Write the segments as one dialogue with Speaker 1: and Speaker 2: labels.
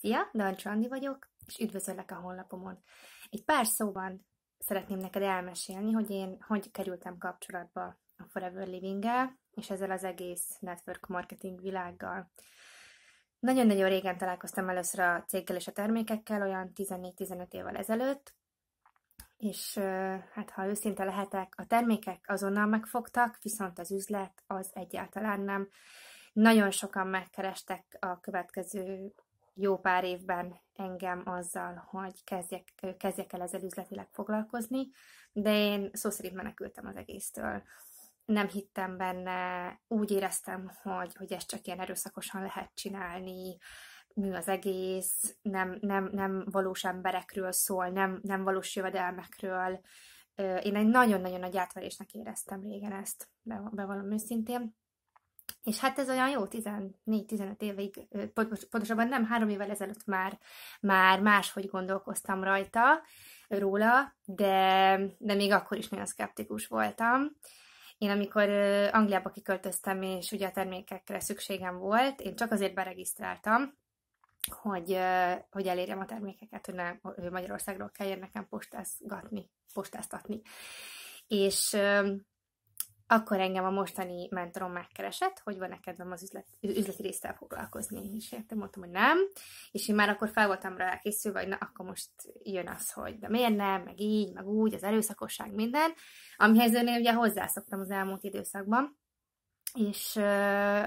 Speaker 1: Szia, Dancsó Andi vagyok, és üdvözöllek a honlapomon. Egy pár szóban szeretném neked elmesélni, hogy én hogy kerültem kapcsolatba a Forever Living-gel, és ezzel az egész network marketing világgal. Nagyon-nagyon régen találkoztam először a céggel és a termékekkel, olyan 14-15 évvel ezelőtt, és hát ha őszinte lehetek, a termékek azonnal megfogtak, viszont az üzlet az egyáltalán nem. Nagyon sokan megkerestek a következő jó pár évben engem azzal, hogy kezdjek el ezzel üzletileg foglalkozni, de én szó szerint menekültem az egésztől. Nem hittem benne, úgy éreztem, hogy ezt csak ilyen erőszakosan lehet csinálni, mi az egész, nem valós emberekről szól, nem valós jövedelmekről. Én egy nagyon-nagyon nagy átverésnek éreztem régen ezt, bevallom őszintén. És hát ez olyan jó 14-15 évig, pontosabban nem 3 évvel ezelőtt már máshogy gondolkoztam róla, de még akkor is nagyon szkeptikus voltam. Én amikor Angliába kiköltöztem, és ugye a termékekre szükségem volt, én csak azért beregisztráltam, hogy elérjem a termékeket, hogy ne Magyarországról kelljen nekem postáztatni. És akkor engem a mostani mentorom megkeresett, hogy van-e kedvem az üzleti résztel foglalkozni. És értem, mondtam, hogy nem. És én már akkor fel voltam rá készülve, hogy na, akkor most jön az, hogy de miért nem, meg így, meg úgy, az erőszakosság, minden. Amihez én ugye hozzászoktam az elmúlt időszakban. És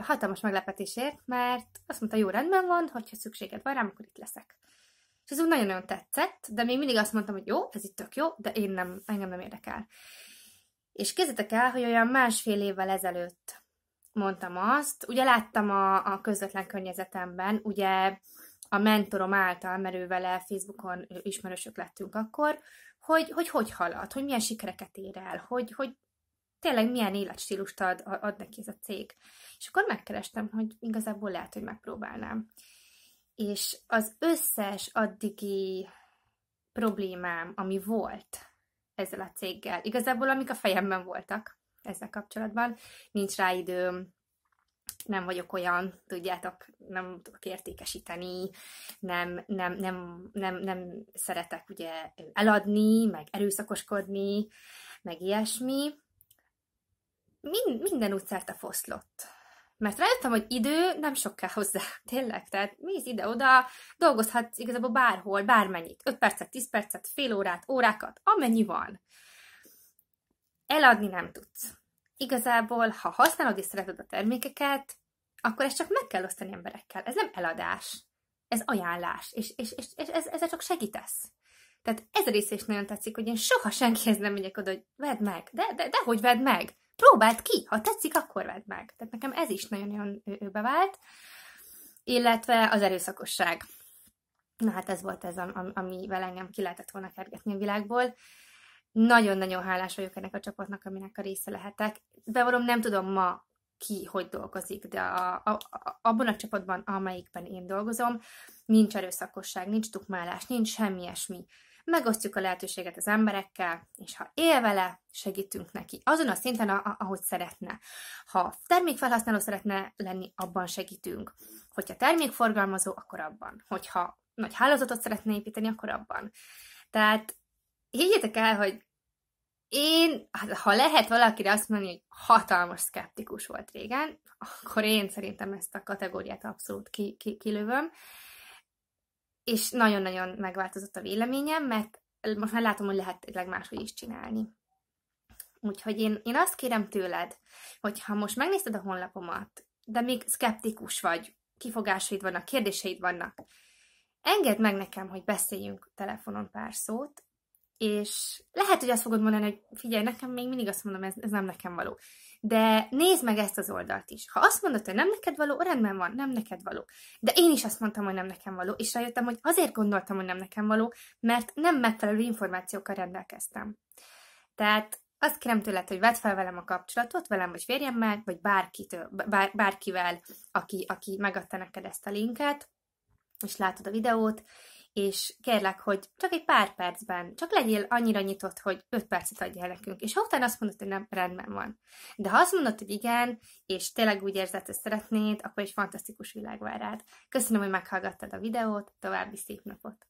Speaker 1: hatalmas meglepetésért, mert azt mondta, jó, rendben van, hogyha szükséged van rám, akkor itt leszek. És ez úgy nagyon-nagyon tetszett, de még mindig azt mondtam, hogy jó, ez itt tök jó, de engem nem érdekel. És képzeljétek el, hogy olyan 1,5 évvel ezelőtt mondtam azt, ugye láttam a közvetlen környezetemben, ugye a mentorom által, mert ő vele Facebookon ismerősök lettünk akkor, hogy halad, hogy milyen sikereket ér el, hogy tényleg milyen életstílust ad neki ez a cég. És akkor megkerestem, hogy igazából lehet, hogy megpróbálnám. És az összes addigi problémám, ami volt ezzel a céggel, igazából amik a fejemben voltak ezzel kapcsolatban, nincs rá időm, nem vagyok olyan, tudjátok, nem tudok értékesíteni, nem szeretek ugye eladni, meg erőszakoskodni, meg ilyesmi. Minden úgy szerte foszlott. Mert rájöttem, hogy idő nem sok kell hozzá, tényleg, tehát mész ide-oda, dolgozhatsz igazából bárhol, bármennyit, 5 percet, 10 percet, fél órát, órákat, amennyi van. Eladni nem tudsz. Igazából, ha használod és szereted a termékeket, akkor ezt csak meg kell osztani emberekkel. Ez nem eladás, ez ajánlás, és ezzel csak segítesz. Tehát ez a része is nagyon tetszik, hogy én soha senkihez nem megyek oda, hogy vedd meg, de hogy vedd meg? Próbáld ki, ha tetszik, akkor vedd meg. Tehát nekem ez is nagyon-nagyon bevált. Illetve az erőszakosság. Na hát ez volt ez, amivel engem ki lehetett volna kergetni a világból. Nagyon-nagyon hálás vagyok ennek a csapatnak, aminek a része lehetek. Bevallom, nem tudom ma ki, hogy dolgozik, de abban a csapatban, amelyikben én dolgozom, nincs erőszakosság, nincs tukmálás, nincs semmi ilyesmi. Megosztjuk a lehetőséget az emberekkel, és ha él vele, segítünk neki. Azon a szinten, ahogy szeretne. Ha termékfelhasználó szeretne lenni, abban segítünk. Hogyha termékforgalmazó, akkor abban. Hogyha nagy hálózatot szeretne építeni, akkor abban. Tehát higgyétek el, hogy én, ha lehet valakire azt mondani, hogy hatalmas szkeptikus volt régen, akkor én szerintem ezt a kategóriát abszolút kilövöm. És nagyon-nagyon megváltozott a véleményem, mert most már látom, hogy lehet máshogy is csinálni. Úgyhogy én azt kérem tőled, hogy ha most megnézted a honlapomat, de még szkeptikus vagy, kifogásaid vannak, kérdéseid vannak, engedd meg nekem, hogy beszéljünk telefonon pár szót, és lehet, hogy azt fogod mondani, hogy figyelj, nekem még mindig azt mondom, ez nem nekem való. De nézd meg ezt az oldalt is. Ha azt mondod, hogy nem neked való, rendben van, nem neked való. De én is azt mondtam, hogy nem nekem való, és rájöttem, hogy azért gondoltam, hogy nem nekem való, mert nem megfelelő információkkal rendelkeztem. Tehát azt kérem tőled, hogy vedd fel velem a kapcsolatot, velem vagy férjemmel, vagy bárkivel, aki megadta neked ezt a linket, és látod a videót, és kérlek, hogy csak egy pár percben, csak legyél annyira nyitott, hogy 5 percet adjál nekünk. És ha utána azt mondod, hogy nem, rendben van. De ha azt mondod, hogy igen, és tényleg úgy érzed, hogy szeretnéd, akkor egy fantasztikus világ vár rád. Köszönöm, hogy meghallgattad a videót, további szép napot!